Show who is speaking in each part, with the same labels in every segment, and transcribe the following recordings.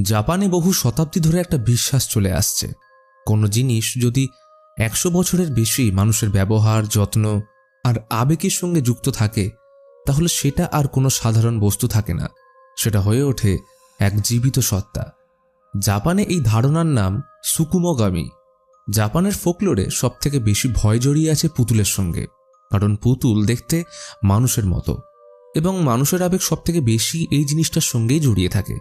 Speaker 1: জাপানে বহু শতাব্দী ধরে একটা বিশ্বাস চলে আসছে, কোনো জিনিস যদি 100 বছরের বেশি মানুষের ব্যবহার, যত্ন আর আবেগের সঙ্গে যুক্ত থাকে তাহলে সেটা আর কোনো সাধারণ বস্তু থাকে না, সেটা হয়ে ওঠে এক জীবিত সত্তা। জাপানে এই ধারণার নাম সুকুমোগামি। জাপানের ফোকলোরে সবথেকে বেশি ভয় জড়িয়ে আছে পুতুলের সঙ্গে, কারণ পুতুল দেখতে মানুষের মতো এবং মানুষের আবেগ সবথেকে বেশি এই জিনিসটার সঙ্গেই জড়িয়ে থাকে।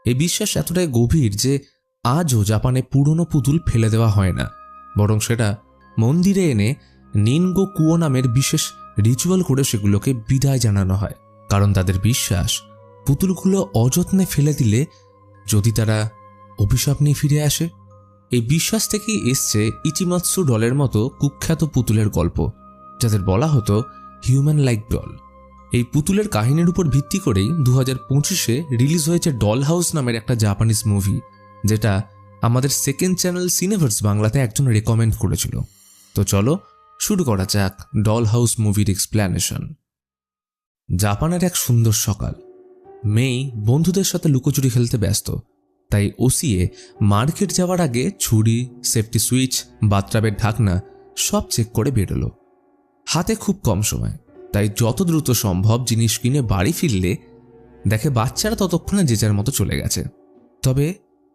Speaker 1: এই বিশ্বাস এতটাই গভীর যে আজও জাপানে পুরনো পুতুল ফেলে দেওয়া হয় না, বরং সেটা মন্দিরে এনে নিনগো কুয়ো নামের বিশেষ রিচুয়াল করে সেগুলোকে বিদায় জানানো হয়। কারণ তাদের বিশ্বাস পুতুলগুলো অযত্নে ফেলে দিলে যদি তারা অভিশাপ নিয়ে ফিরে আসে। এই বিশ্বাস থেকেই এসছে ইচিমাৎসু ডলের মতো কুখ্যাত পুতুলের গল্প, যাদের বলা হতো হিউম্যান লাইক ডল। এই পুতুলের কাহিনীর উপর ভিত্তি করেই 2025-এ রিলিজ হয়েছে ডল হাউস নামের একটা জাপানিজ মুভি, যেটা আমাদের সেকেন্ড চ্যানেল সিনেভার্স বাংলাতে একজন রেকমেন্ড করেছিল। তো চলো শুরু করা যাক ডল হাউস মুভির এক্সপ্ল্যানেশন। জাপানের এক সুন্দর সকাল। মেই বন্ধুদের সাথে লুকোচুরি খেলতে ব্যস্ত, তাই ওসিয়ে মার্কেট যাওয়ার আগে ছুরি, সেফটি সুইচ, বাথটাবের ঢাকনা সব চেক করে বেরোলো। হাতে খুব কম সময়, তাই যত দ্রুত সম্ভব জিনিস কিনে বাড়ি ফিরলে দেখে বাচ্চারা ততক্ষণে যে যার মতো চলে গেছে। তবে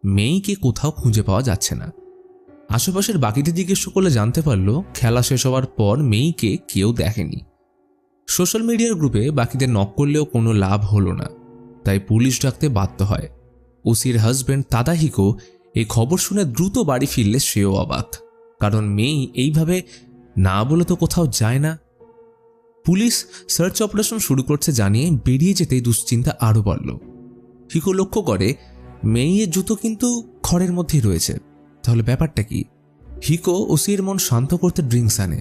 Speaker 1: মেইকে কোথাও খুঁজে পাওয়া যাচ্ছে না। আশেপাশের বাকিদের জিজ্ঞেস করলে জানতে পারল খেলা শেষ হওয়ার পর মেইকে কেউ দেখেনি। সোশ্যাল মিডিয়ার গ্রুপে বাকিদের নক করলেও কোনো লাভ হলো না, তাই পুলিশ ডাকতে বাধ্য হয়। ওসির হাজব্যান্ড তাদাহিকো এই খবর শুনে দ্রুত বাড়ি ফিরলে সেও অবাক, কারণ মেই এইভাবে না বলে তো কোথাও যায় না। পুলিশ সার্চ অপারেশন শুরু করছে জানিয়ে বেরিয়ে যেতেই দুশ্চিন্তা আরও বাড়ল। হিকো লক্ষ্য করে মেইয়ের জুতো কিন্তু ঘরের মধ্যেই রয়েছে, তাহলে ব্যাপারটা কি? হিকো ওসির মন শান্ত করতে ড্রিঙ্কস আনে,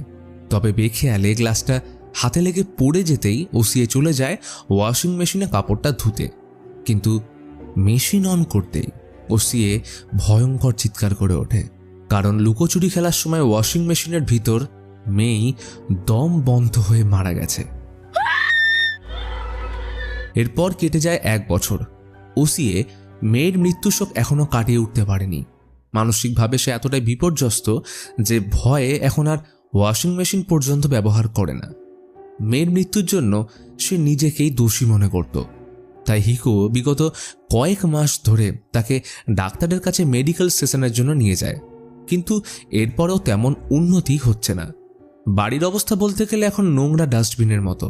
Speaker 1: তবে বেখেয়ালে গ্লাসটা হাতে লেগে পড়ে যেতেই ওসিয়ে চলে যায় ওয়াশিং মেশিনে কাপড়টা ধুতে। কিন্তু মেশিন অন করতেই ওসিয়ে ভয়ঙ্কর চিৎকার করে ওঠে, কারণ লুকোচুরি খেলার সময় ওয়াশিং মেশিনের ভিতর মেই দম বন্ধ হয়ে মারা গেছে। এরপর কেটে যায় 1 বছর। ওসিয়ে মেয়ের মৃত্যুশোক এখনো কাটিয়ে উঠতে পারেনি। মানসিকভাবে সে এতটাই বিপর্যস্ত যে ভয়ে এখন আর ওয়াশিং মেশিন পর্যন্ত ব্যবহার করে না। মেয়ের মৃত্যুর জন্য সে নিজেকেই দোষী মনে করত, তাই হিকো বিগত কয়েক মাস ধরে তাকে ডাক্তারের কাছে মেডিকেল সেশনের জন্য নিয়ে যায়, কিন্তু এরপরেও তেমন উন্নতি হচ্ছে না। বাড়ির অবস্থা বলতে গেলে এখন নোংরা ডাস্টবিনের মতো,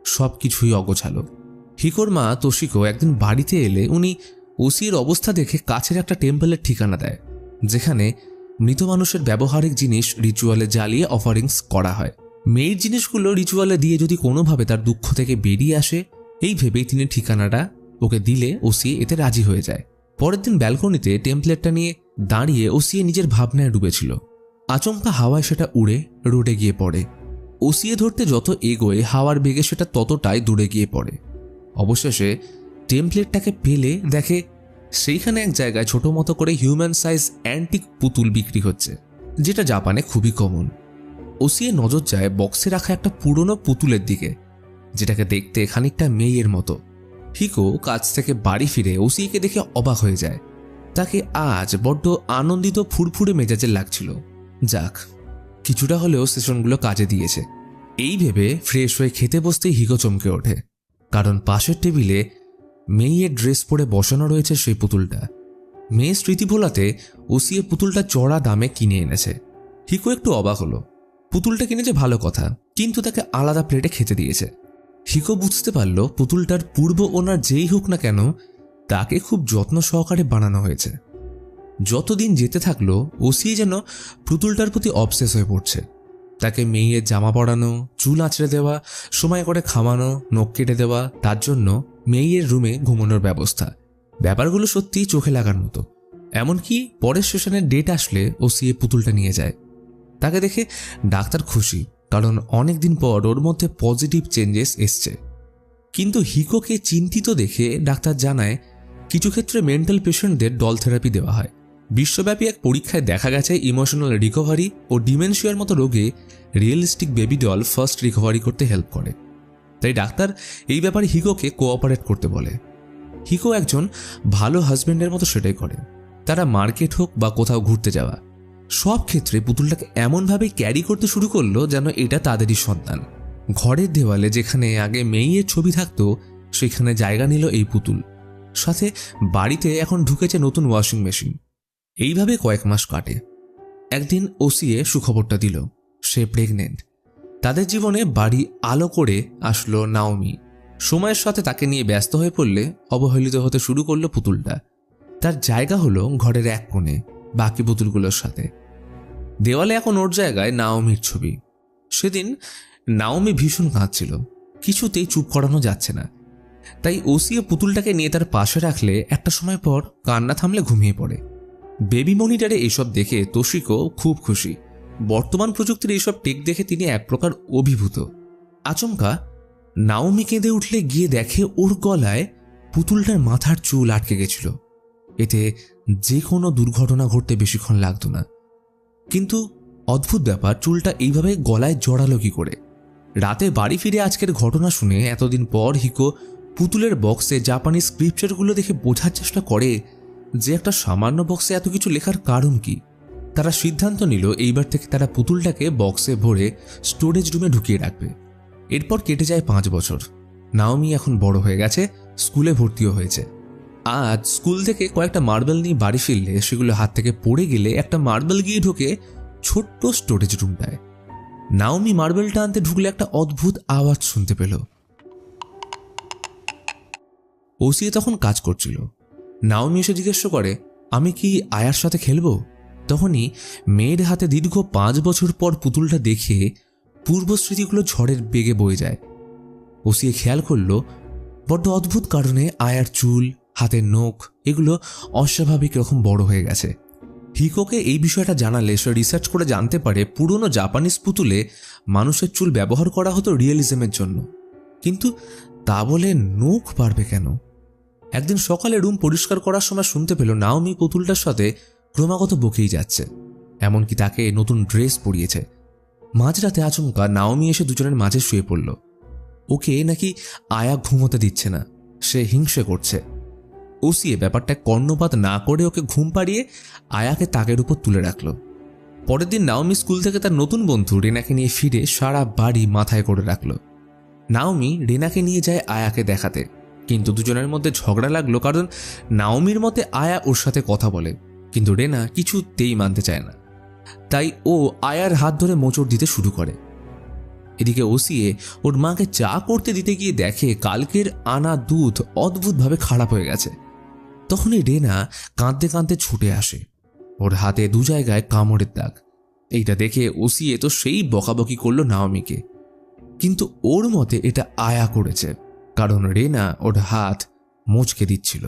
Speaker 1: সব কিছুই অগোছালো। হিকোর মা তোশিকো একদিন বাড়িতে এলে উনি ওসির অবস্থা দেখে কাছের একটা টেম্পলের ঠিকানা দেয়, যেখানে মৃত মানুষের ব্যবহারিক জিনিস রিচুয়ালে জ্বালিয়ে অফারিংস করা হয়। মেয়ের জিনিসগুলো রিচুয়ালে দিয়ে যদি কোনোভাবে তার দুঃখ থেকে বেরিয়ে আসে, এই ভেবেই তিনি ঠিকানাটা ওকে দিলে ওসি এতে রাজি হয়ে যায়। পরের দিন ব্যালকনিতে টেম্পলেটটা নিয়ে দাঁড়িয়ে ওসিয়ে নিজের ভাবনায় ডুবেছিল। আচমকা হাওয়ায় সেটা উড়ে রোডে গিয়ে পড়ে। ওসিয়ে ধরতে যত এগোয় হাওয়ার বেগে সেটা ততটাই দূরে গিয়ে পড়ে। অবশেষে টেম্পলেটটাকে পেলে দেখে সেইখানে এক জায়গায় ছোট মতো করে হিউম্যান সাইজ অ্যান্টিক পুতুল বিক্রি হচ্ছে, যেটা জাপানে খুবই কমন। ওসিয়ে নজর যায় বক্সে রাখা একটা পুরনো পুতুলের দিকে, যেটাকে দেখতে খানিকটা মেয়ের মতো। হিকো কাজ থেকে বাড়ি ফিরে ওসিকে দেখে অবাক হয়ে যায়। তাকে আজ বড্ড আনন্দিত ফুরফুরে মেজাজের লাগছিল। যাক, কিছুটা হলেও সেশনগুলো কাজে দিয়েছে। এই ভেবে ফ্রেশ হয়ে খেতে বসতেই হিকো চমকে ওঠে, কারণ পাশের টেবিলে মেয়ের ড্রেস পরে বসানো রয়েছে সেই পুতুলটা। মেয়ে স্মৃতি ভোলাতে ওসিয়ে পুতুলটা চড়া দামে কিনে এনেছে। হিকো একটু অবাক হলো। পুতুলটা কিনেছে ভালো কথা, কিন্তু তাকে আলাদা প্লেটে খেতে দিয়েছে। হিকো বুঝতে পারল পুতুলটার পূর্ব ওনার যেই হোক না কেন তাকে খুব যত্ন সহকারে বানানো হয়েছে। যতদিন যেতে থাকলো ওসিয়ে যেন পুতুলটার প্রতি অবসেস হয়ে পড়ছে। তাকে মেয়ের জামা পরানো, চুল আঁচড়ে দেওয়া, সময় করে খাওয়ানো, নখ কেটে দেওয়া, তার জন্য মেয়ের রুমে ঘুমানোর ব্যবস্থা, ব্যাপারগুলো সত্যিই চোখে লাগার মতো। এমনকি পরের সেশনের ডেট আসলে ওসিয়ে পুতুলটা নিয়ে যায়। তাকে দেখে ডাক্তার খুশি, কারণ অনেকদিন পর ওর মধ্যে পজিটিভ চেঞ্জেস এসছে। কিন্তু হিকোকে চিন্তিত দেখে ডাক্তার জানায় কিছু ক্ষেত্রে মেন্টাল পেশেন্টদের ডল থেরাপি দেওয়া হয়। বিশ্বব্যাপী এক পরীক্ষায় দেখা গেছে ইমোশনাল রিকভারি ও ডিমেনশিয়ার মতো রোগে realistic baby doll first recovery করতে হেল্প করে। তাই ডাক্তার এই ব্যাপারে হিকোকে কোঅপারেট করতে বলে। হিকো একজন ভালো হাজবেন্ডের মতো সেটাই করে। তারা মার্কেট হোক বা কোথাও ঘুরতে যাওয়া, সব ক্ষেত্রে পুতুলটাকে এমনভাবে ক্যারি করতে শুরু করলো যেন এটা তাদেরই সন্তান। ঘরের দেওয়ালে যেখানে আগে মেয়ের ছবি থাকতো সেখানে জায়গা নিল এই পুতুল। সাথে বাড়িতে এখন ঢুকেছে নতুন ওয়াশিং মেশিন। এইভাবে কয়েক মাস কাটে। একদিন ওসিএ সুখবরটা দিল, সে প্রেগনেন্ট। তাদের জীবনে বাড়ি আলো করে আসলো নাওমি। সময়ের সাথে তাকে নিয়ে ব্যস্ত হয়ে পড়লে অবহেলিত হতে শুরু করলো পুতুলটা। তার জায়গা হলো ঘরের এক কোণে বাকি পুতুলগুলোর সাথে। দেওয়ালে এখন ওর জায়গায় নাওমির ছবি। সেদিন নাওমি ভীষণ কাঁদছিল, কিছুতেই চুপ করানো যাচ্ছে না। তাই ওসিএ পুতুলটাকে নিয়ে তার পাশে রাখলে একটা সময় পর কান্না থামলে ঘুমিয়ে পড়ে। বেবি মনিটরে এইসব দেখে তোশিকো খুব খুশি। বর্তমান প্রযুক্তির এইসব টেক দেখে তিনি এক প্রকার অভিভূত। আচমকা নাওমি কেঁদে উঠলে গিয়ে দেখে ওর গলায় পুতুলটার মাথার চুল আটকে গেছিল। এতে যে কোনো দুর্ঘটনা ঘটতে বেশিক্ষণ লাগতো না। কিন্তু অদ্ভুত ব্যাপার, চুলটা এইভাবে গলায় জড়ালো কি করে? রাতে বাড়ি ফিরে আজকের ঘটনা শুনে এতদিন পর হিকো পুতুলের বক্সে জাপানি স্ক্রিপ্চারগুলো দেখে বোঝার চেষ্টা করে যে একটা সামান্য বক্সে এত কিছু লেখার কারণ কি। তারা সিদ্ধান্ত নিল এইবার থেকে তারা পুতুলটাকে বক্সে ভরে স্টোরেজ রুমে ঢুকিয়ে রাখবে। এরপর কেটে যায় 5 বছর। নাওমি এখন বড় হয়ে গেছে, স্কুলে ভর্তিও হয়েছে। আজ স্কুল থেকে কয়েকটা মার্বেল নিয়ে বাড়ি ফিরলে সেগুলো হাত থেকে পড়ে গেলে একটা মার্বেল গিয়ে ঢোকে ছোট্ট স্টোরেজ রুমটায়। নাওমি মার্বেলটা আনতে ঢুকলে একটা অদ্ভুত আওয়াজ শুনতে পেল। ওসিএ তখন কাজ করছিল। নাওমি এসে জিজ্ঞেস করে, আমি কি আয়ার সাথে খেলবো? তখনই মেয়ের হাতে দীর্ঘ 5 বছর পর পুতুলটা দেখে পূর্বস্মৃতিগুলো ঝড়ের বেগে বয়ে যায়। ওসিএ খেয়াল করল বড্ড অদ্ভুত কারণে আয়ার চুল, হাতের নখ এগুলো অস্বাভাবিক রকম বড় হয়ে গেছে। হিকোকে এই বিষয়টা জানালে সে রিসার্চ করে জানতে পারে পুরনো জাপানিজ পুতুলে মানুষের চুল ব্যবহার করা হতো রিয়েলিজমের জন্য। কিন্তু তা বলে নখ বাড়বে কেন? একদিন সকালে রুম পরিষ্কার করার সময় শুনতে পেল নাওমি পুতুলটার সাথে ক্রমাগত বকেই যাচ্ছে, এমনকি তাকে নতুন ড্রেস পরিয়েছে। মাঝরাতে আচমকা নাওমি এসে দুজনের মাঝে শুয়ে পড়ল। ওকে নাকি আয়া ঘুমোতে দিচ্ছে না, সে হিংসে করছে। ওসিএ ব্যাপারটা কর্ণপাত না করে ওকে ঘুম পাড়িয়ে আয়াকে তাকের উপর তুলে রাখল। পরের দিন নাওমি স্কুল থেকে তার নতুন বন্ধু রেনাকে নিয়ে ফিরে সারা বাড়ি মাথায় করে রাখল। নাওমি রেনাকে নিয়ে যায় আয়াকে দেখাতে, কিন্তু দুজনের মধ্যে ঝগড়া লাগলো কারণ নাওমির মতে আয়া ওর সাথে কথা বলে, কিন্তু রেনা কিছুতেই মানতে চায় না। তাই ও আয়ার হাত ধরে মোচড় দিতে শুরু করে। এদিকে ওসিএ ওর মাকে চা করতে দিতে গিয়ে দেখে কালকের আনা দুধ অদ্ভুতভাবে খারাপ হয়ে গেছে। তখনই রেনা কাঁদতে কাঁদতে ছুটে আসে। ওর হাতে 2 জায়গায় কামড়ের দাগ। এইটা দেখে ওসিএ তো সেই বকাবকি করলো নাওমিকে, কিন্তু ওর মতে এটা আয়া করেছে, কারণ রেনা ওর হাত মোচকে দিচ্ছিল।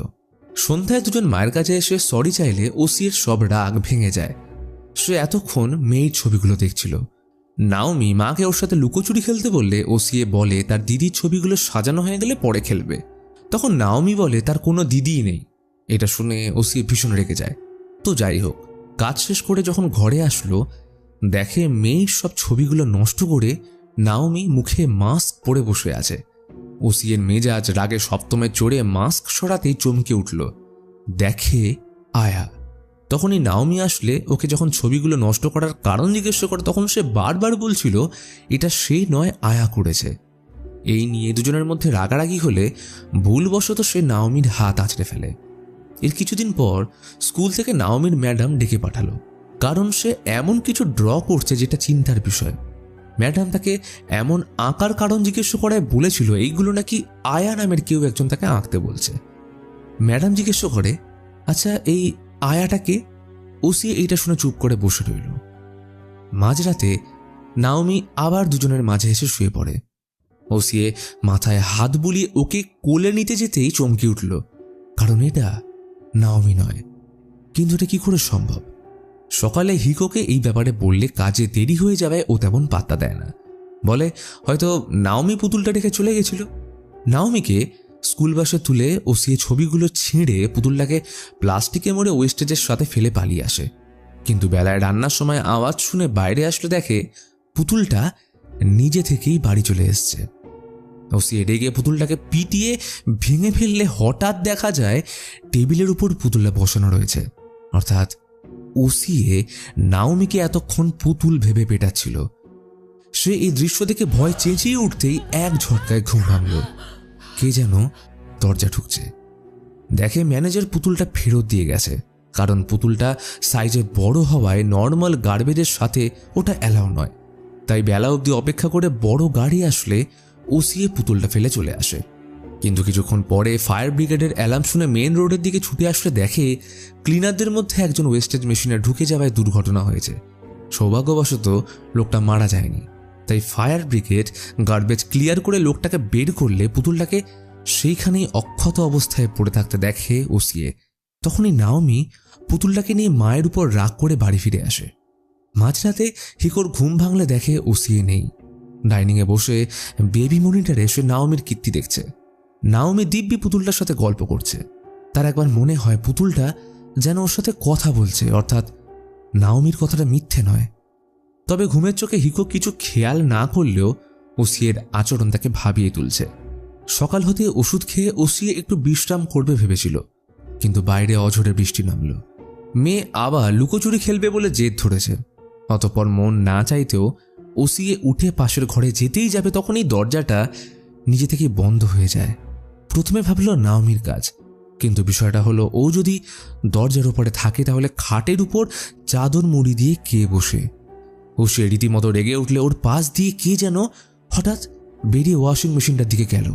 Speaker 1: সন্ধ্যায় দুজন মায়ের কাছে এসে সরি চাইলে ওসিএর সব রাগ ভেঙে যায়। সে এতক্ষণ মেয়ের ছবিগুলো দেখছিল। নাওমি মাকে ওর সাথে লুকোচুরি খেলতে বললে ওসিএ বলে তার দিদির ছবিগুলো সাজানো হয়ে গেলে পরে খেলবে। তখন নাওমি বলে তার কোনো দিদিই নেই। এটা শুনে ওসিএ ভীষণ রেগে যায়। তো যাই হোক, কাজ শেষ করে যখন ঘরে আসলো দেখে মেয়ের সব ছবিগুলো নষ্ট করে নাওমি মুখে মাস্ক পরে বসে আছে। ওসিএর মেজাজ রাগে সপ্তমে চড়ে মাস্ক সরাতেই চমকে উঠল, দেখে আয়া। তখনই নাওমি আসলে ওকে যখন ছবিগুলো নষ্ট করার কারণ জিজ্ঞেস করে তখন সে বারবার বলছিল এটা সে নয়, আয়া করেছে। এই নিয়ে দুজনের মধ্যে রাগারাগি হলে ভুলবশত সে নাওমির হাত আঁচড়ে ফেলে। এর কিছুদিন পর স্কুল থেকে নাওমির ম্যাডাম ডেকে পাঠালো, কারণ সে এমন কিছু ড্র করছে যেটা চিন্তার বিষয়। ম্যাডাম তাকে এমন আঁকার কারণ জিজ্ঞেস করায় বলেছিল এইগুলো নাকি আয়া নামের কেউ একজন তাকে আঁকতে বলছে। ম্যাডাম জিজ্ঞেস করে, আচ্ছা এই আয়াটাকে? ওসিএ এইটা শুনে চুপ করে বসে রইল। মাঝরাতে নাওমি আবার দুজনের মাঝে এসে শুয়ে পড়ে। ওসিএ মাথায় হাত বুলিয়ে ওকে কোলে নিতে যেতেই চমকে উঠল, কারণ এটা নাওমি নয়। কিন্তু এটা কি করে সম্ভব? সকালে হিকোকে এই ব্যাপারে বললে কাজে দেরি হয়ে যাওয়ায় ও তেমন পাত্তা দেয় না, বলে হয়তো নাওমি পুতুলটা রেখে চলে গেছিল। নাওমিকে স্কুল বাসে তুলে ওসিএ ছবিগুলো ছিঁড়ে পুতুলটাকে প্লাস্টিকে মুড়ে ওয়েস্টেজের সাথে ফেলে পালিয়ে আসে। কিন্তু বেলায় রান্নার সময় আওয়াজ শুনে বাইরে আসলে দেখে পুতুলটা নিজে থেকেই বাড়ি চলে এসছে। ওসিয়ে রেগে পুতুলটাকে পিটিয়ে ভেঙে ফেললে হঠাৎ দেখা যায় টেবিলের উপর পুতুলটা বসানো রয়েছে। অর্থাৎ ওসিয়ে নাওমিকে এতক্ষণ পুতুল ভেবে পেটাচ্ছিল। সে এই দৃশ্য দেখে ভয় চেঁচিয়ে উঠতেই এক ঝটকায় ঘুম ভাঙল। কে যেন দরজা ঠুকছে। দেখে ম্যানেজার পুতুলটা ফেরত দিয়ে গেছে, কারণ পুতুলটা সাইজে বড় হওয়ায় নর্মাল গার্বেজের সাথে ওটা অ্যালাউ নয়। তাই বেলা অবধি অপেক্ষা করে বড় গাড়ি আসলে ওসিয়ে পুতুলটা ফেলে চলে আসে। কিন্তু কিছুক্ষণ পরে ফায়ার ব্রিগেডের অ্যালার্ম শুনে মেন রোডের দিকে ছুটে আসলে দেখে ক্লিনারদের মধ্যে একজন ওয়েস্টেজ মেশিনে ঢুকে যাওয়ায় দুর্ঘটনা হয়েছে। সৌভাগ্যবশত লোকটা মারা যায়নি। তাই ফায়ার ব্রিগেড গার্বেজ ক্লিয়ার করে লোকটাকে বের করলে পুতুলটাকে সেইখানেই অক্ষত অবস্থায় পড়ে থাকতে দেখে ওসিয়ে। তখনই নাওমি পুতুলটাকে নিয়ে মায়ের উপর রাগ করে বাড়ি ফিরে আসে। মাঝরাতে হিকোর ঘুম ভাঙলে দেখে ওসিয়ে নেই। ডাইনিংয়ে বসে বেবি মনিটরে সে নাওমির কীর্তি দেখছে। নাওমি দিব্যি পুতুলটার সাথে গল্প করছে। তার একবার মনে হয় পুতুলটা যেন ওর সাথে কথা বলছে, অর্থাৎ নাওমির কথাটা মিথ্যে নয়। তবে ঘুমের চোখে হিকো কিছু খেয়াল না করলেও ওসিয়ের আচরণ তাকে ভাবিয়ে তুলছে। সকাল হতে ওষুধ খেয়ে ওসিয়ে একটু বিশ্রাম করবে ভেবেছিল, কিন্তু বাইরে অঝোরে বৃষ্টি নামল। মেয়ে আবার লুকোচুরি খেলবে বলে জেদ ধরেছে। অতঃপর মন না চাইতেও ওসিয়ে উঠে পাশের ঘরে যেতেই যাবে, তখনই দরজাটা নিজে থেকেই বন্ধ হয়ে যায়। প্রথমে ভাবল নাওমির কাজ, কিন্তু বিষয়টা হলো ও যদি দরজার উপরে থাকে তাহলে খাটের উপর চাদর মুড়ি দিয়ে কে বসে। ও সে রীতিমতো রেগে উঠলে ওর পাশ দিয়ে কে যেন হঠাৎ বেরিয়ে ওয়াশিং মেশিনটার দিকে গেল।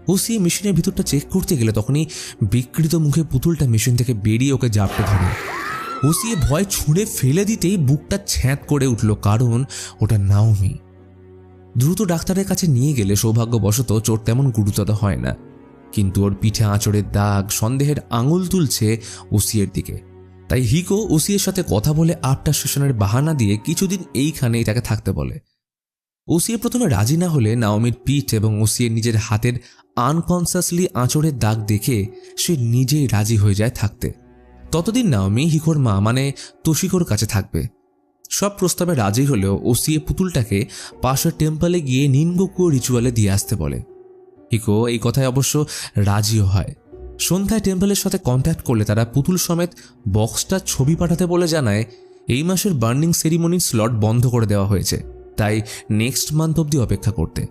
Speaker 1: ওসি মেশিনের ভিতরটা চেক করতে গেলে তখনই বিকৃত মুখে পুতুলটা মেশিন থেকে বেরিয়ে ওকে জাপটে ধরে। ওসি ভয় ছুঁড়ে ফেলে দিতেই বুকটা ছ্যাঁত করে উঠল, কারণ ওটা নাওমি। দ্রুত ডাক্তারের কাছে নিয়ে গেলে সৌভাগ্যবশত চোট তেমন গুরুতর হয় না, কিন্তু ওর পিঠে আঁচড়ের দাগ সন্দেহের আঙুল তুলছে ওসিয়ের দিকে। তাই হিকো ওসিয়ের সাথে কথা বলে আফটার সেশনের বাহানা দিয়ে কিছুদিন এইখানেই তাকে থাকতে বলে। ওসিয়ে প্রথমে রাজি না হলে নাওমির পিঠ এবং ওসিয়ের নিজের হাতের আনকনসিয়াসলি আঁচড়ের দাগ দেখে সে নিজেই রাজি হয়ে যায় থাকতে। ততদিন নাওমি হিকোর মা মানে তোশিকোর কাছে থাকবে। সব প্রস্তাবে রাজি হলেও ওসিয়ে পুতুলটাকে পাশের টেম্পলে গিয়ে নিনগোকু রিচুয়ালে দিয়ে আসতে বলে। হিকো এই কথায় অবশ্য রাজিও হয়। সন্ধ্যায় টেম্পলের সাথে কন্ট্যাক্ট করলে তারা পুতুল সমেত বক্সটা ছবি পাঠাতে বলে জানায় এই মাসের বার্নিং সেরিমনির স্লট বন্ধ করে দেওয়া হয়েছে, তাই নেক্সট মান্থ অবধি অপেক্ষা করতে।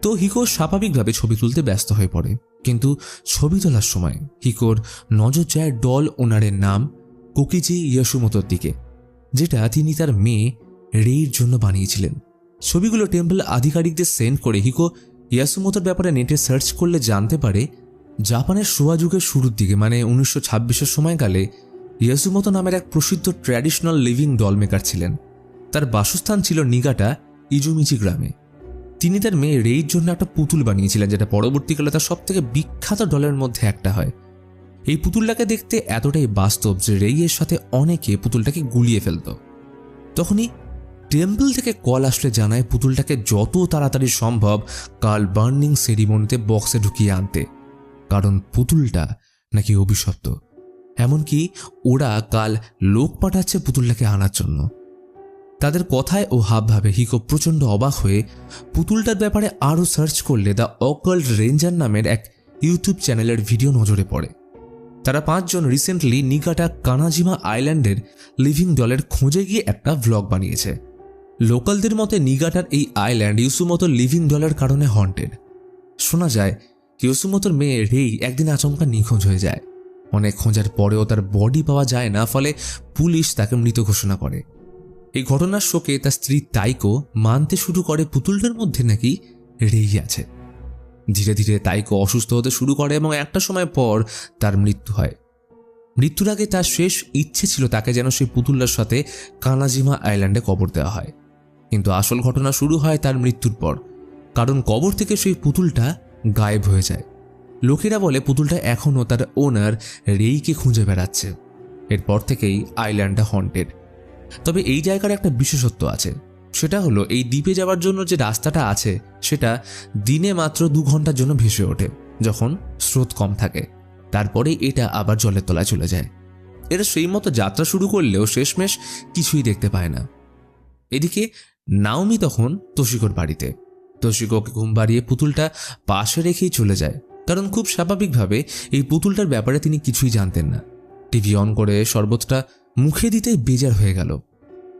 Speaker 1: তো হিকো স্বাভাবিকভাবে ছবি তুলতে ব্যস্ত হয়ে পড়ে, কিন্তু ছবি তোলার সময় হিকোর নজর যায় ডল ওনারের নাম কোকিজি ইয়াসুমোতোর দিকে, যেটা তিনি তার মেয়ে রেইর জন্য বানিয়েছিলেন। ছবিগুলো টেম্পল আধিকারিকদের সেন্ড করে হিকো ইয়াসুমোতোর ব্যাপারে নেটে সার্চ করলে জানতে পারে জাপানের শোয়া যুগের শুরুর দিকে মানে 1926-এর সময়কালে ইয়াসুমোতো নামের এক প্রসিদ্ধ ট্র্যাডিশনাল লিভিং ডল মেকার ছিলেন। তার বাসস্থান ছিল নিগাটা ইজুমিচি গ্রামে। তিনি তার মেয়ে রেইর জন্য একটা পুতুল বানিয়েছিলেন, যেটা পরবর্তীকালে তার সবথেকে বিখ্যাত ডলের মধ্যে একটা হয়। এই পুতুলটাকে দেখতে এতটাই বাস্তব যে রেইয়ের সাথে অনেকে পুতুলটাকে গুলিয়ে ফেলত। তখনই টেম্পল থেকে কল আসলে জানায় পুতুলটাকে যত তাড়াতাড়ি সম্ভব কাল বার্নিং সেরিমনিতে বক্সে ঢুকিয়ে আনতে, কারণ পুতুলটা নাকি অভিশপ্ত। এমনকি ওরা কাল লোক পাঠাচ্ছে পুতুলটাকে আনার জন্য। তাদের কথায় ও হাবভাবে হিকো প্রচণ্ড অবাক হয়ে পুতুলটার ব্যাপারে আরও সার্চ করলে দ্য অকাল্ট রেঞ্জার নামের এক ইউটিউব চ্যানেলের ভিডিও নজরে পড়ে। তারা 5 জন রিসেন্টলি নিগাটা কানাজিমা আইল্যান্ডের লিভিং ডলের খোঁজে গিয়ে একটা ভ্লগ বানিয়েছে। লোকালদের মতে নিগাটার এই আইল্যান্ড ইয়াসুমোতোর লিভিং ডলের কারণে হন্টেড। শোনা যায় ইয়াসুমোতোর মেয়ে রেই একদিন আচমকা নিখোঁজ হয়ে যায়। অনেক খোঁজার পরেও তার বডি পাওয়া যায় না, ফলে পুলিশ তাকে মৃত ঘোষণা করে। এই ঘটনার শোকে তার স্ত্রী তাইকো মানতে শুরু করে পুতুলটার মধ্যে নাকি রেই আছে। ধীরে ধীরে তাইকো অসুস্থ হতে শুরু করে এবং একটা সময় পর তার মৃত্যু হয়। মৃত্যুর আগে তার শেষ ইচ্ছে ছিল তাকে যেন সেই পুতুলটার সাথে কানাজিমা আইল্যান্ডে কবর দেওয়া হয়, কিন্তু আসল ঘটনা শুরু হয় তার মৃত্যুর পর, কারণ কবর থেকে সেই পুতুলটা গায়েব হয়ে যায়। লোকেরা বলে পুতুলটা এখনও তার ওনার রেইকে খুঁজে বেড়াচ্ছে। এরপর থেকেই আইল্যান্ডটা হন্টেড। তবে এই জায়গার একটা বিশেষত্ব আছে, সেটা হলো এই দ্বীপে যাওয়ার জন্য যে রাস্তাটা আছে সেটা দিনে মাত্র 2 ঘন্টার জন্য ভেসে ওঠে যখন স্রোত কম থাকে। তারপরে এটা আবার জলের তলায় চলে যায়। এরা সেই মতো যাত্রা শুরু করলেও শেষমেশ কিছুই দেখতে পায় না। এদিকে নাওমি তখন তোশিকোর বাড়িতে। তোশিকোকে ঘুম পাড়িয়ে পুতুলটা পাশে রেখেই চলে যায়, কারণ খুব স্বাভাবিকভাবে এই পুতুলটার ব্যাপারে তিনি কিছুই জানতেন না। টিভি অন করে শরবতটা মুখে দিতেই বেজার হয়ে গেল।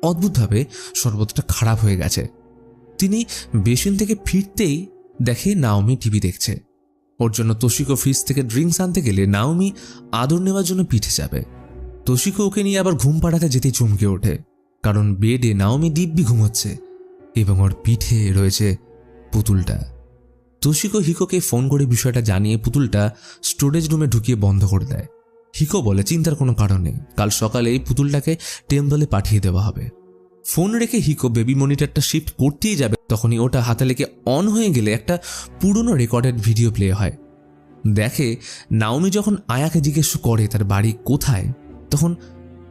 Speaker 1: অদ্ভুতভাবে শরবতটা খারাপ হয়ে গেছে। তিনি বেসিন থেকে ফিরতেই দেখে নাওমি টিভি দেখছে। ওর জন্য তোশিকো ফ্রিজ থেকে ড্রিঙ্কস আনতে গেলে নাওমি আদর নেওয়ার জন্য পিঠে যাবে। তোশিকো ওকে নিয়ে আবার ঘুম পাড়াতে যেতেই চমকে ওঠে, কারণ বেডে নাওমি দিব্যি ঘুমোচ্ছে এবং ওর পিঠে রয়েছে পুতুলটা। তোশিকো হিকোকে ফোন করে বিষয়টা জানিয়ে পুতুলটা স্টোরেজ রুমে ঢুকিয়ে বন্ধ করে দেয়। হিকো বলে চিন্তার কোনো কারণ নেই, কাল সকালে এই পুতুলটাকে টেম্পলে পাঠিয়ে দেওয়া হবে। ফোন রেখে হিকো বেবি মনিটরটা শিফট করতেই যাবে, তখনই ওটা হাতে লেগে অন হয়ে গেলে একটা পুরনো রেকর্ডেড ভিডিও প্লে হয়। দেখে নাওমি যখন আয়াকে জিজ্ঞেস করে তার বাড়ি কোথায়, তখন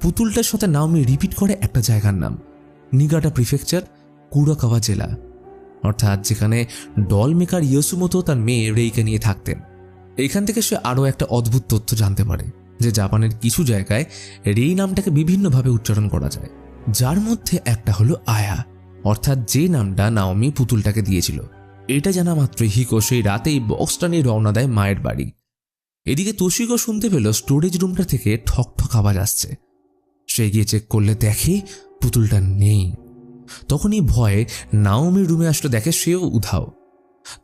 Speaker 1: পুতুলটার সাথে নাওমি রিপিট করে একটা জায়গার নাম, নিগাটা প্রিফেকচার, কুরাকাওয়া জেলা, অর্থাৎ যেখানে ডল মেকার ইয়োসুমোতো তার মেয়ে রেইকে নিয়ে থাকতেন। এইখান থেকে সে আরও একটা অদ্ভুত তথ্য জানতে পারে যে জাপানের কিছু জায়গায় রেই নামটাকে বিভিন্নভাবে উচ্চারণ করা যায়, যার মধ্যে একটা হলো আয়া, অর্থাৎ যে নামটা নাওমি পুতুলটাকে দিয়েছিল। এটা জানা মাত্রই হিকো সেই রাতেই বক্সটা নিয়ে রওনা দেয় মায়ের বাড়ি। এদিকে তোশিকো শুনতে পেল স্টোরেজ রুমটা থেকে ঠকঠক আওয়াজ আসছে। সে গিয়ে চেক করলে দেখে পুতুলটা নেই। তখনই ভয়ে নাওমির রুমে আসলে দেখে সেও উধাও।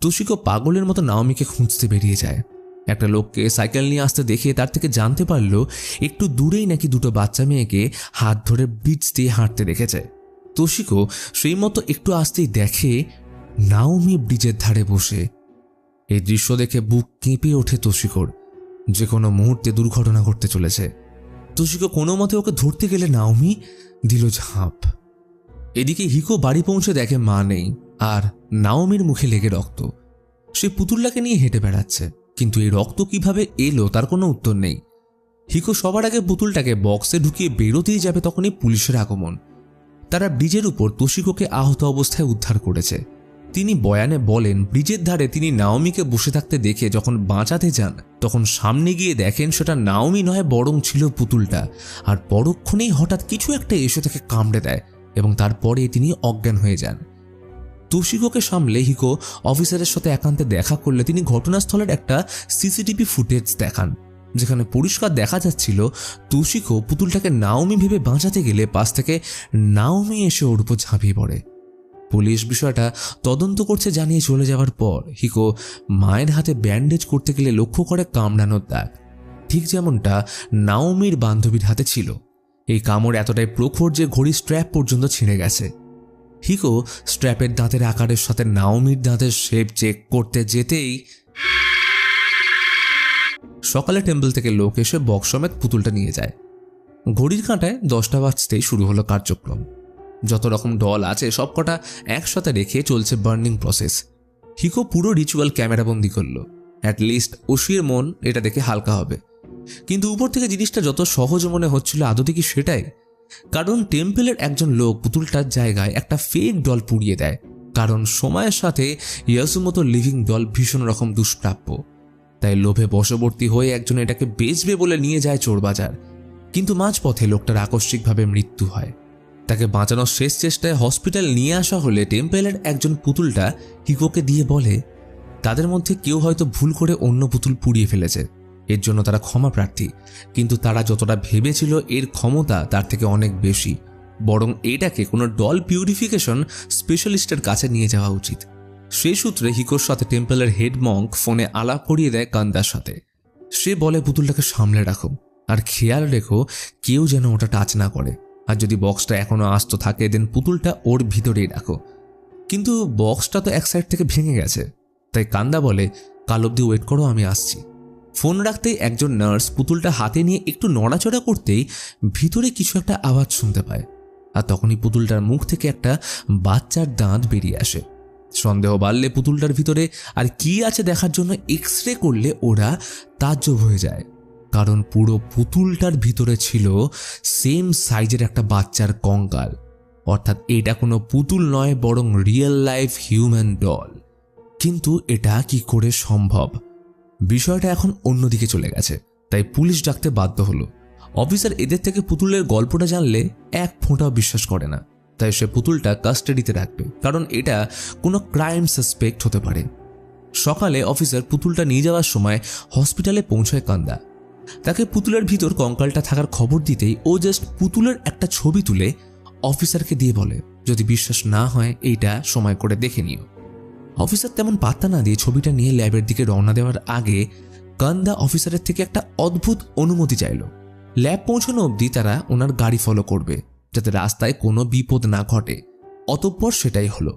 Speaker 1: তোশিকো পাগলের মতো নাওমিকে খুঁজতে বেরিয়ে যায়। একটা লোককে সাইকেল নিয়ে আসতে দেখে তার থেকে জানতে পারল একটু দূরেই নাকি দুটো বাচ্চা মেয়েকে হাত ধরে ব্রিজ দিয়ে হাঁটতে দেখেছে। তোশিকো সেই মতো একটু আসতেই দেখে নাওমি ব্রিজের ধারে বসে। এই দৃশ্য দেখে বুক কেঁপে ওঠে তোশিকোর, যে কোনো মুহূর্তে দুর্ঘটনা ঘটতে চলেছে। তোশিকো কোনো মতে ওকে ধরতে গেলে নাওমি দিল ঝাঁপ। এদিকে হিকো বাড়ি পৌঁছে দেখে মা নেই, আর নাওমির মুখে লেগে রক্ত। সে পুতুলটাকে নিয়ে হেঁটে বেড়াচ্ছে, কিন্তু এই রক্ত কিভাবে এলো তার কোনো উত্তর নেই। হিকো সবার আগে পুতুলটাকে বক্সে ঢুকিয়ে বেরোতেই যাবে, তখনই পুলিশের আগমন। তারা ব্রিজের উপর তোশিকোকে আহত অবস্থায় উদ্ধার করেছে। তিনি বয়ানে বলেন ব্রিজের ধারে তিনি নাওমিকে বসে থাকতে দেখে যখন বাঁচাতে যান, তখন সামনে গিয়ে দেখেন সেটা নাওমি নয় বরং ছিল পুতুলটা। আর পরক্ষণেই হঠাৎ কিছু একটা এসে তাকে কামড়ে দেয় এবং তারপরে তিনি অজ্ঞান হয়ে যান। তোশিকোকে সামলে হিকো অফিসারের সাথে একান্তে দেখা করলে তিনি ঘটনাস্থলের একটা সিসিটিভি ফুটেজ দেখান, যেখানে পরিষ্কার দেখা যাচ্ছিল তোশিকো পুতুলটাকে নাওমি ভেবে বাঁচাতে গেলে পাশ থেকে নাওমি এসে ওর উপর ঝাঁপিয়ে পড়ে। পুলিশ বিষয়টা তদন্ত করছে জানিয়ে চলে যাওয়ার পর হিকো মায়ের হাতে ব্যান্ডেজ করতে গেলে লক্ষ্য করে কামড়ানোর দাগ, ঠিক যেমনটা নাওমির বান্ধবীর হাতে ছিল। এই কামড় এতটাই প্রখর যে ঘড়ির স্ট্র্যাপ পর্যন্ত ছিঁড়ে গেছে। হিকো স্ট্র্যাপের দাঁতের আকারের সাথে নাওমির দাঁতের শেপ চেক করতে যেতেই সকালে টেম্পল থেকে লোক এসে বক্স সমেত পুতুলটা নিয়ে যায়। ঘড়ির কাঁটায় 10টা বাজতেই শুরু হলো কার্যক্রম। যত রকম ডল আছে সবকটা একসাথে রেখে চলছে বার্নিং প্রসেস। হিকো পুরো রিচুয়াল ক্যামেরাবন্দি করলো। অ্যাটলিস্ট ওশির মন এটা দেখে হালকা হবে, কিন্তু উপর থেকে জিনিসটা যত সহজ মনে হচ্ছিল আদতে কি সেটাই? কারণ টেম্পলের একজন লোক পুতুলটার জায়গায় একটা ফেক ডল পুড়িয়ে দেয়, কারণ সময়ের সাথে ইয়োসুমোতো লিভিং ডল ভীষণ রকম দুষ্প্রাপ্য। তাই লোভে বশবর্তী হয়ে একজন এটাকে বেচবে বলে নিয়ে যায় চোরবাজার, কিন্তু মাঝপথে লোকটার আকস্মিকভাবে মৃত্যু হয়। তাকে বাঁচানোর শেষ চেষ্টায় হসপিটাল নিয়ে আসা হলে টেম্পলের একজন পুতুলটা হিকোকে দিয়ে বলে তাদের মধ্যে কেউ হয়তো ভুল করে অন্য পুতুল পুড়িয়ে ফেলেছে, এর জন্য তারা ক্ষমা প্রার্থী। কিন্তু তারা যতটা ভেবেছিল এর ক্ষমতা তার থেকে অনেক বেশি, বরং এটাকে কোনো ডল পিউরিফিকেশন স্পেশালিস্টের কাছে নিয়ে যাওয়া উচিত। সেই সূত্রে হিকোর সাথে টেম্পলের হেড মঙ্ক ফোনে আলাপ করিয়ে দেয় কান্দার সাথে। সে বলে পুতুলটাকে সামলে রাখো, আর খেয়াল রেখো কেউ যেন ওটা টাচ না করে, আর যদি বক্সটা এখনো আস্ত থাকে দেন পুতুলটা ওর ভিতরেই রাখো। কিন্তু বক্সটা তো এক সাইড থেকে ভেঙে গেছে, তাই কান্দা বলে কাল অবধি ওয়েট করো, আমি আসছি। ফোন রাখতেই একজন নার্স পুতুলটা হাতে নিয়ে একটু নড়াচড়া করতেই ভিতরে কিছু একটা আওয়াজ শুনতে পায়, আর তখনই পুতুলটার মুখ থেকে একটা বাচ্চার দাঁত বেরিয়ে আসে। সন্দেহ বাড়লে পুতুলটার ভিতরে আর কি আছে দেখার জন্য এক্স রে করলে ওরা তাজ্জব হয়ে যায়, কারণ পুরো পুতুলটার ভিতরে ছিল সেম সাইজের একটা বাচ্চার কঙ্কাল। অর্থাৎ এটা কোনো পুতুল নয় বরং রিয়েল লাইফ হিউম্যান ডল। কিন্তু এটা কি করে সম্ভব? বিষয়টা এখন অন্যদিকে চলে গেছে, তাই পুলিশ ডাকতে বাধ্য হলো। অফিসার এদের থেকে পুতুলের গল্পটা জানলে এক ফোঁটাও বিশ্বাস করে না, তাই সে পুতুলটা কাস্টাডিতে রাখবে, কারণ এটা কোনো ক্রাইম সাসপেক্ট হতে পারে। সকালে অফিসার পুতুলটা নিয়ে যাওয়ার সময় হসপিটালে পৌঁছায় কান্দা। তাকে পুতুলের ভিতর কঙ্কালটা থাকার খবর দিতেই ও জাস্ট পুতুলের একটা ছবি তুলে অফিসারকে দিয়ে বলে, যদি বিশ্বাস না হয় এইটা সময় করে দেখে নিও। অফিসার তেমন পাত্তা না দিয়ে ছবিটা নিয়ে ল্যাবের দিকে রওনা দেওয়ার আগে কান্দা অফিসারের থেকে একটা অদ্ভুত অনুমতি চাইল। ল্যাব পৌঁছানো অবধি তারা ওনার গাড়ি ফলো করবে, যাতে রাস্তায় কোনো বিপদ না ঘটে। অতঃপর সেটাই হলো।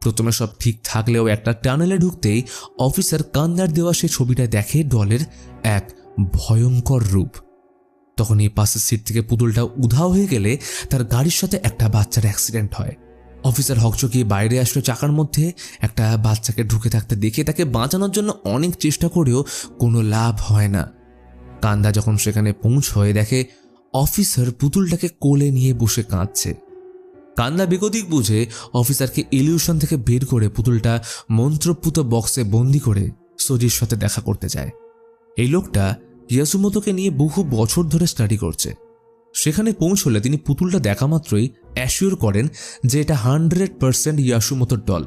Speaker 1: প্রথমে সব ঠিক থাকলেও একটা টানেলে ঢুকতেই অফিসার কান্দার দেওয়া সে ছবিটা দেখে ডলের এক ভয়ঙ্কর রূপ। তখন এই পাশের সিট থেকে পুতুলটা উধাও হয়ে গেলে তার গাড়ির সাথে একটা বাচ্চার অ্যাক্সিডেন্ট হয়। অফিসার হকচকিয়ে বাইরে আসলো। চাকার মধ্যে একটা বাচ্চাকে ঢুকে থাকতে দেখে তাকে বাঁচানোর জন্য অনেক চেষ্টা করেও কোনো লাভ হয় না। কান্দা যখন সেখানে পৌঁছয় দেখে অফিসার পুতুলটাকে কোলে নিয়ে বসে কাঁদছে। কান্দা বেগতিক বুঝে অফিসারকে ইলিউশন থেকে বের করে পুতুলটা মন্ত্রপুত বক্সে বন্দি করে সোজির সাথে দেখা করতে যায়। এই লোকটা ইয়াসুমোতোকে নিয়ে বহু বছর ধরে স্টাডি করছে। সেখানে পৌঁছলে তিনি পুতুলটা দেখা মাত্রই অ্যাসিওর করেন যে এটা 100% ইয়াসুমোতোর ডল।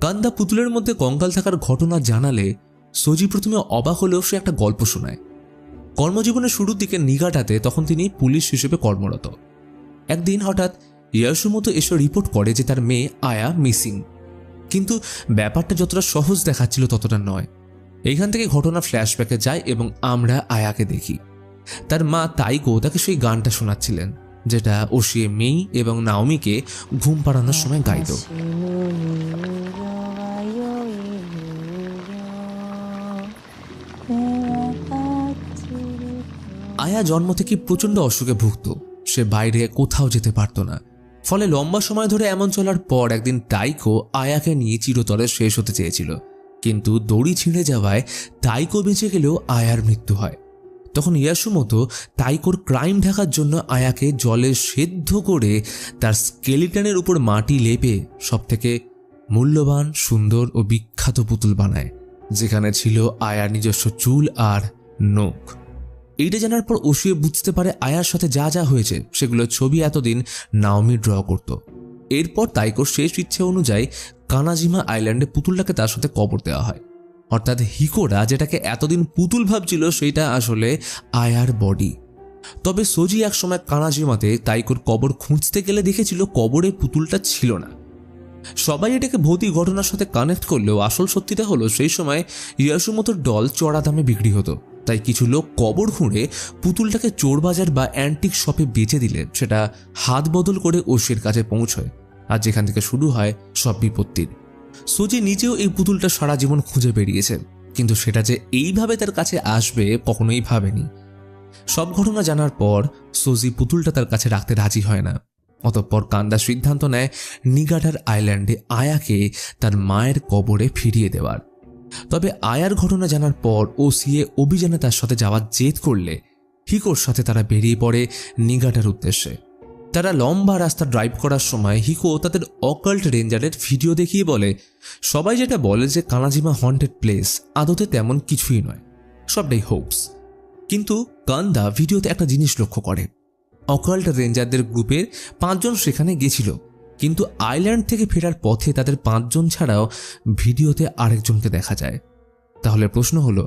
Speaker 1: কান্দা পুতুলের মধ্যে কঙ্কাল থাকার ঘটনা জানালে সোজি প্রথমে অবাক হলেও সে একটা গল্প শোনায়। কর্মজীবনের শুরুর দিকে নিগাটাতে তখন তিনি পুলিশ হিসেবে কর্মরত। একদিন হঠাৎ ইয়াসুমোতো এসে রিপোর্ট করে যে তার মেয়ে আয়া মিসিং। কিন্তু ব্যাপারটা যতটা সহজ দেখাচ্ছিল ততটা নয়। এইখান থেকে ঘটনা ফ্ল্যাশব্যাকে যায় এবং আমরা আয়াকে দেখি। তার মা তাইকো তাকে সেই গানটা শোনাচ্ছিলেন, যেটা ওশিয়ে মেই এবং নাওমিকে ঘুম পাড়ানোর সময় গাইত। আয়া জন্ম থেকে প্রচণ্ড অসুখে ভুগত। সে বাইরে কোথাও যেতে পারত না। ফলে লম্বা সময় ধরে এমন চলার পর একদিন তাইকো আয়াকে নিয়ে চিরতরে শেষ হতে চেয়েছিল, কিন্তু দড়ি ছিঁড়ে যাওয়ায় তাইকো বেঁচে গেলেও আয়ার মৃত্যু হয়। তখন ইয়াসুমোতো তাইকোর ক্রাইম ঢাকার জন্য আয়াকে জলে সেদ্ধ করে তার স্কেলিটনের উপর মাটি লেপে সবথেকে মূল্যবান, সুন্দর ও বিখ্যাত পুতুল বানায়, যেখানে ছিল আয়ার নিজস্ব চুল আর নখ। এইটা জানার পর ওশিয়ে বুঝতে পারে আয়ার সাথে যা যা হয়েছে সেগুলোর ছবি এতদিন নাওমি ড্র করত। এরপর তাইকোর শেষ ইচ্ছে অনুযায়ী কানাজিমা আইল্যান্ডে পুতুলটাকে তার সাথে কবর দেওয়া হয়। অর্থাৎ হিকোরা যেটাকে এতদিন পুতুল ভাবছিল সেটা আসলে আয়ার বডি। তবে সোজি একসময় কানাজিমাতে তাইকোর কবর খুঁজতে গেলে দেখেছিল কবরে পুতুলটা ছিল না। সবাই এটাকে ভৌতিক ঘটনার সাথে কানেক্ট করলেও আসল সত্যিটা হলো সেই সময় ইয়াসুমোতোর ডল চড়া দামে বিক্রি হতো। তাই কিছু লোক কবর খুঁড়ে পুতুলটাকে চোরবাজার বা অ্যান্টিক শপে বেচে দিলে সেটা হাত বদল করে ওশির কাছে পৌঁছয়, আর যেখান থেকে শুরু হয় সব বিপত্তির। সোজি নিজেও এই পুতুলটা সারা জীবন খুঁজে বেরিয়েছে, কিন্তু সেটা যে এইভাবে তার কাছে আসবে কখনোই ভাবেনি। সব ঘটনা জানার পর সোজি পুতুলটা তার কাছে রাখতে রাজি হয় না। অতঃপর কান্দা সিদ্ধান্ত নেয় নিগাটার আইল্যান্ডে আয়াকে তার মায়ের কবরে ফিরিয়ে দেওয়ার। তবে আয়ার ঘটনা জানার পর ওসিএ অভিযানে তার সাথে যাওয়ার জেদ করলে হিকোর সাথে তারা বেরিয়ে পড়ে নিগাটার উদ্দেশ্যে। তারা লম্বা রাস্তা ড্রাইভ করার সময় হিকো তাদের অকাল্ট রেঞ্জারের ভিডিও দেখিয়ে বলে, সবাই যেটা বলে যে কানাজিমা হন্টেড প্লেস, আদতে তেমন কিছুই নয়, সবটাই হোপস। কিন্তু কান্দা ভিডিওতে একটা জিনিস লক্ষ্য করে, অকাল্ট রেঞ্জারদের গ্রুপের 5 জন সেখানে গেছিল, কিন্তু আইল্যান্ড থেকে ফেরার পথে তাদের 5 জন ছাড়াও ভিডিওতে আরেকজনকে দেখা যায়। তাহলে প্রশ্ন হলো,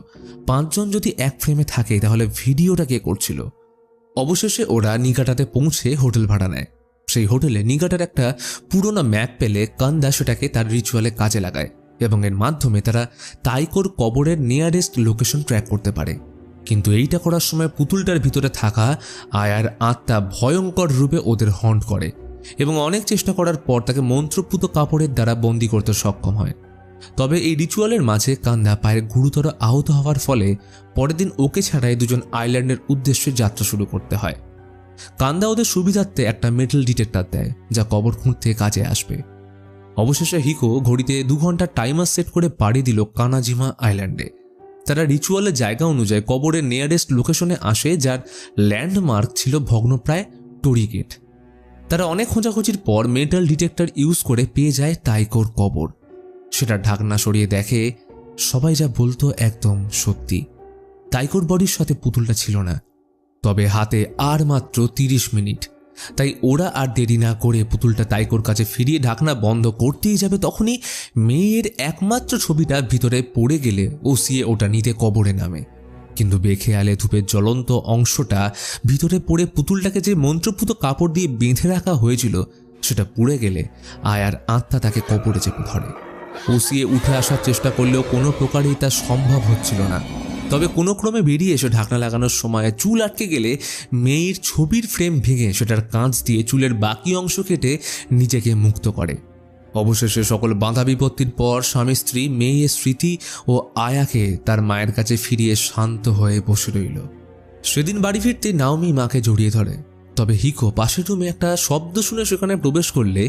Speaker 1: 5 জন যদি এক ফ্রেমে থাকে তাহলে ভিডিওটা কে করছিল? অবশেষে ওরা নিগাটাতে পৌঁছে হোটেল ভাড়া নেয়। সেই হোটেলে নিগাটার একটা পুরোনো ম্যাপ পেলে কান্দা সেটাকে তার রিচুয়ালে কাজে লাগায় এবং এর মাধ্যমে তারা তাইকোর কবরের নিয়ারেস্ট লোকেশন ট্র্যাক করতে পারে। কিন্তু এইটা করার সময় পুতুলটার ভিতরে থাকা আয়ার আত্মা ভয়ঙ্কর রূপে ওদের হন্ট করে এবং অনেক চেষ্টা করার পর তাকে মন্ত্রপুত কাপড়ের দ্বারা বন্দী করতে সক্ষম হয়। তবে এই রিচুয়ালের মাঝে কান্দা পায়ের গুরুতর আহত হওয়ার ফলে পরের দিন ওকে ছাড়াই দুজন আইল্যান্ডের উদ্দেশ্যে যাত্রা শুরু করতে হয়। কান্দা ওদের সুবিধার্থে একটা মেটাল ডিটেক্টর দেয়, যা কবর খুঁড়তে কাজে আসবে। অবশেষে হিকো ঘড়িতে 2 ঘন্টার টাইমার সেট করে পাড়ি দিল কানাজিমা আইল্যান্ডে। তারা রিচুয়ালের জায়গা অনুযায়ী কবরের নিয়ারেস্ট লোকেশনে আসে, যার ল্যান্ডমার্ক ছিল ভগ্নপ্রায় টরি গেট। তারা অনেক খোঁজাখুঁজির পর মেটাল ডিটেক্টর ইউজ করে পেয়ে যায় তাইকোর কবর। সেটা ঢাকনা সরিয়ে দেখে সবাই যা বলতো একদম সত্যি, তাইকোর বডির সাথে পুতুলটা ছিল না। তবে হাতে আর মাত্র 30 মিনিট, তাই ওরা আর দেরি না করে পুতুলটা তাইকোর কাছে ফিরিয়ে ঢাকনা বন্ধ করতেই যাবে, তখনই মেয়ের একমাত্র ছবিটা ভিতরে পড়ে গেলে ওসিয়ে ওটা নিতে কবরে নামে। কিন্তু বেখেয়ালে ধূপের জ্বলন্ত অংশটা ভিতরে পড়ে পুতুলটাকে যে মন্ত্রপুত কাপড় দিয়ে বেঁধে রাখা হয়েছিল সেটা পুড়ে গেলে আয়ার আত্মা তাকে কবরে চেপে ধরে। ওসিয়ে উঠে আসার চেষ্টা করলেও কোনো প্রকারেই তা সম্ভব হচ্ছিল না। তবে কোনো ক্রমে বেরিয়ে এসে ঢাকনা লাগানোর সময় চুল আটকে গেলে মেয়ের ছবির ফ্রেম ভেঙে সেটার কাঁচ দিয়ে চুলের বাকি অংশ কেটে নিজেকে মুক্ত করে। অবশেষে সকল বাধা বিপত্তির পর স্বামী স্ত্রী মেয়ের স্মৃতি ও আয়াকে তার মায়ের কাছে ফিরিয়ে শান্ত হয়ে বসে রইল। সেদিন বাড়ি ফিরতে নাওমি মাকে জড়িয়ে ধরে। তবে হিকো পাশের রুমে একটা শব্দ শুনে সেখানে প্রবেশ করলে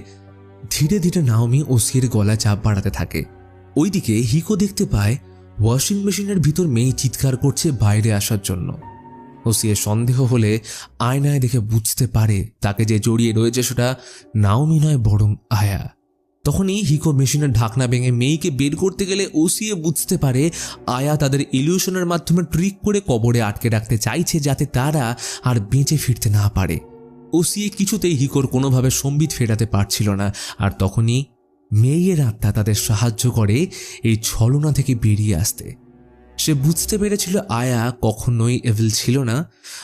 Speaker 1: ধীরে ধীরে নাওমি ওসির গলায় চাপ বাড়াতে থাকে। ওইদিকে হিকো দেখতে পায় ওয়াশিং মেশিনের ভিতর মেয়ে চিৎকার করছে বাইরে আসার জন্য। ওসির সন্দেহ হলে আয়নায় দেখে বুঝতে পারে তাকে যে জড়িয়ে রয়েছে সেটা নাওমি নয় বরং আয়া। তখনই হিকো মেশিনের ঢাকনা ভেঙে মেয়েকে বের করতে গেলে ওসিয়ে বুঝতে পারে আয়া তাদের ইলিউশনের মাধ্যমে ট্রিক করে কবরে আটকে রাখতে চাইছে যাতে তারা আর বেঁচে ফিরতে না পারে। ওসিয়ে কিছুতেই হিকোর কোনোভাবে সম্বিত ফেরাতে পারছিল না। আর তখনই মেয়ের আত্মা তাদের সাহায্য করে এই ছলনা থেকে বেরিয়ে আসতে। সে বুঝতে পেরেছিল আয়া কখনোই এভিল ছিল না,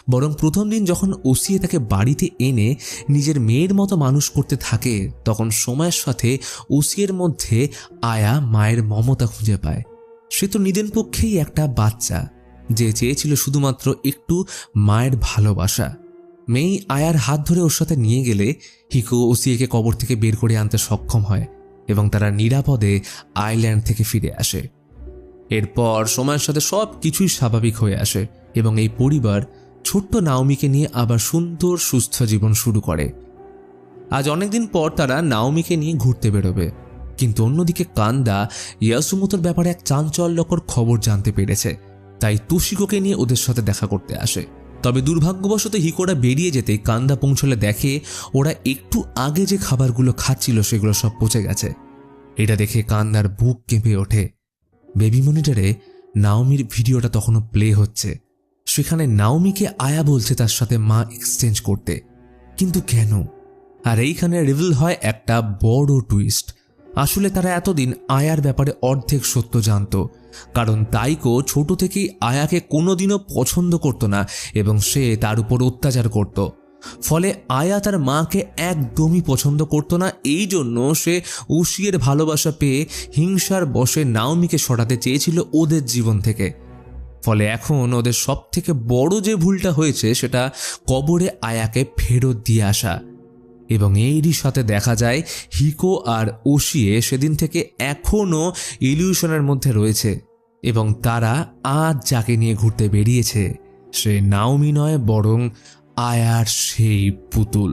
Speaker 1: বরং প্রথম দিন যখন ওসিয়ে তাকে বাড়িতে এনে নিজের মেয়ের মতো মানুষ করতে থাকে তখন সময়ের সাথে ওসিয়ের মধ্যে আয়া মায়ের মমতা খুঁজে পায়। সে তো নিদেন পক্ষেই একটা বাচ্চা যে চেয়েছিল শুধুমাত্র একটু মায়ের ভালোবাসা। মেয়ে আয়ার হাত ধরে ওর সাথে নিয়ে গেলে হিকো ওসিয়েকে কবর থেকে বের করে আনতে সক্ষম হয় এবং তারা নিরাপদে আইল্যান্ড থেকে ফিরে আসে। এরপর সময়ের সাথে সব কিছুই স্বাভাবিক হয়ে আসে এবং এই পরিবার ছোট্ট নাওমিকে নিয়ে আবার সুন্দর সুস্থ জীবন শুরু করে। আজ অনেকদিন পর তারা নাওমিকে নিয়ে ঘুরতে বেরোবে, কিন্তু অন্যদিকে কান্দা ইয়াসুমোতোর ব্যাপারে এক চাঞ্চল্যকর খবর জানতে পেরেছে, তাই তোশিকোকে নিয়ে ওদের সাথে দেখা করতে আসে। তবে দুর্ভাগ্যবশত হিকোরা বেরিয়ে যেতে কান্দা পৌঁছলে দেখে ওরা একটু আগে যে খাবারগুলো খাচ্ছিল সেগুলো সব পচে গেছে। এটা দেখে কান্দার বুক কেঁপে ওঠে। বেবি মনিটরে নাওমির ভিডিওটা তখনও প্লে হচ্ছে। সেখানে নাওমিকে আয়া বলছে তার সাথে মা এক্সচেঞ্জ করতে, কিন্তু কেন? আর এইখানে রিভিল হয় একটা বড় টুইস্ট। আসলে তারা এতদিন আয়ার ব্যাপারে অর্ধেক সত্য জানত, কারণ তাইকো ছোট থেকেই আয়াকে কোনোদিনও পছন্দ করত না এবং সে তার উপর অত্যাচার করত। ফলে আয়া তার মাকে একদমই পছন্দ করত না। এই জন্য সে ওসিয়ের ভালোবাসা পেয়ে হিংসার বশে নাওমিকে সরাতে চেয়েছিল ওদের জীবন থেকে। ফলে এখন ওদের সব থেকে বড় যে ভুলটা হয়েছে সেটা কবরে আয়াকে ফেরত দিয়ে আসা। এবং এরই সাথে দেখা যায় হিকো আর ওসিয়ে সেদিন থেকে এখনও ইলিউশনের মধ্যে রয়েছে এবং তারা আজ যাকে নিয়ে ঘুরতে বেরিয়েছে সে নাওমি নয় বরং আয়ার সেই পুতুল।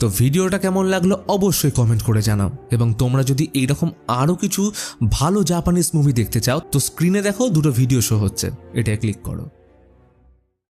Speaker 1: তো ভিডিওটা কেমন লাগলো অবশ্যই কমেন্ট করে জানাও, এবং তোমরা যদি এইরকম আরও কিছু ভালো জাপানিজ মুভি দেখতে চাও তো স্ক্রিনে দেখো দুটো ভিডিও শো হচ্ছে, এটা ক্লিক করো।